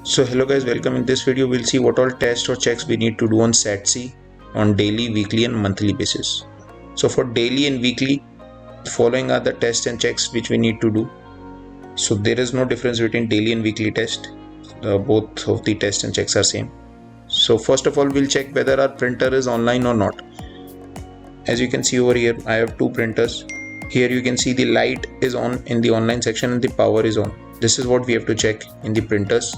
So hello guys, welcome. In this video we'll see what all tests or checks we need to do on SATC on daily, weekly and monthly basis. So for daily and weekly, following are the tests and checks which we need to do. So there is no difference between daily and weekly test. Both of the tests and checks are same. So first of all, we'll check whether our printer is online or not. As you can see over here, I have two printers. Here you can see the light is on in the online section and the power is on. This is what we have to check in the printers.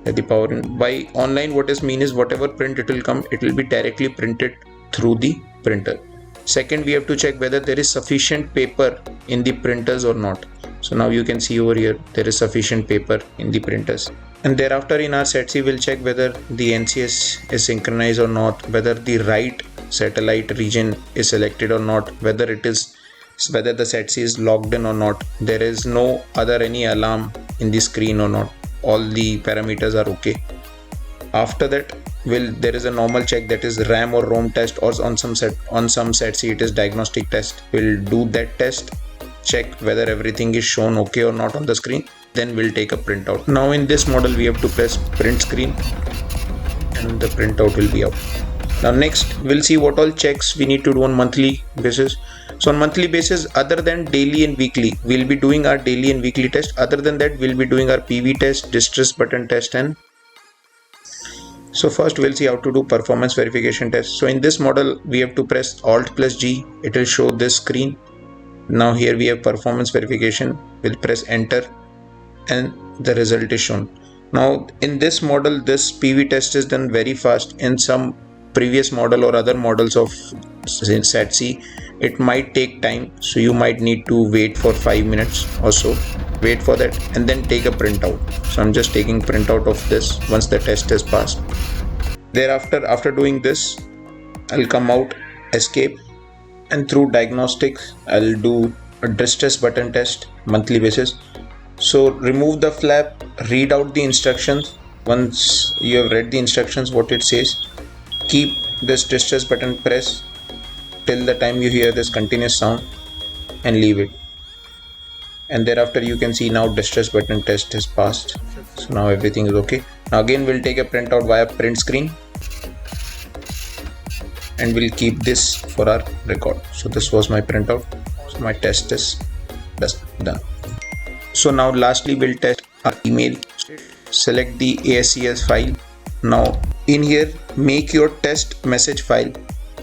The power by online, what is mean is whatever print it will come, it will be directly printed through the printer. Second, we have to check whether there is sufficient paper in the printers or not. So now you can see over here there is sufficient paper in the printers. And thereafter in our SATC we'll check whether the NCS is synchronized or not, whether the right satellite region is selected or not, whether the SATC is logged in or not, there is no other any alarm in the screen or not. All the parameters are okay. After that, there is a normal check, that is RAM or ROM test, or on some SATC it is diagnostic test. We'll do that test, check whether everything is shown okay or not on the screen. Then we'll take a printout. Now in this model we have to press print screen and the printout will be out. Now next we'll see what all checks we need to do on monthly basis. So on monthly basis, other than daily and weekly, we'll be doing our daily and weekly test. Other than that, we'll be doing our PV test, distress button test, and so first we'll see how to do performance verification test. So in this model, we have to press Alt plus G. It will show this screen. Now here we have performance verification. We'll press enter and the result is shown. Now in this model, this PV test is done very fast. In some previous model or other models of SATC, it might take time, so you might need to wait for 5 minutes or so. Wait for that and then take a printout. So I'm just taking printout of this once the test is passed. Thereafter, after doing this, I'll come out, escape, and through diagnostics I'll do a distress button test monthly basis. So remove the flap, read out the instructions. Once you have read the instructions, what it says, keep this distress button pressed till the time you hear this continuous sound and leave it. And thereafter you can see now distress button test is passed. So now everything is okay. Now again we'll take a printout via print screen and we'll keep this for our record. So this was my printout. So my test is done. So now lastly we'll test our email. Select the ASCII file. Now in here make your test message file.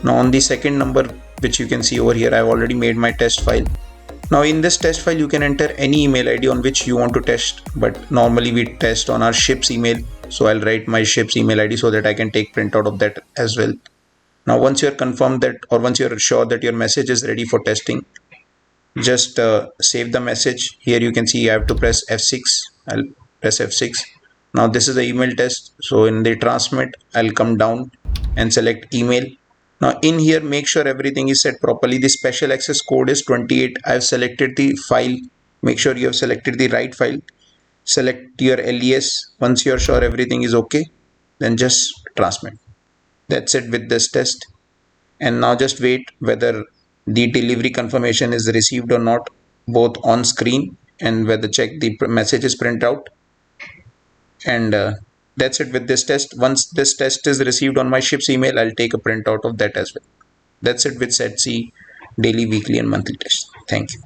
Now on the second number which you can see over here, I've already made my test file. Now in this test file you can enter any email ID on which you want to test, but normally we test on our ship's email. So I'll write my ship's email ID so that I can take printout of that as well. Now once you're confirmed that, or once you're sure that your message is ready for testing, just save the message. Here you can see I have to press F6. I'll press F6. Now this is the email test. So in the transmit, I'll come down and select email. Now in here, make sure everything is set properly. The special access code is 28. I've selected the file. Make sure you have selected the right file. Select your LES. Once you're sure everything is okay, then just transmit. That's it with this test. And now just wait whether the delivery confirmation is received or not, both on screen and whether check the message is printed out. And that's it with this test. Once this test is received on my ship's email, I'll take a printout of that as well. That's it with SATC daily, weekly and monthly tests. Thank you.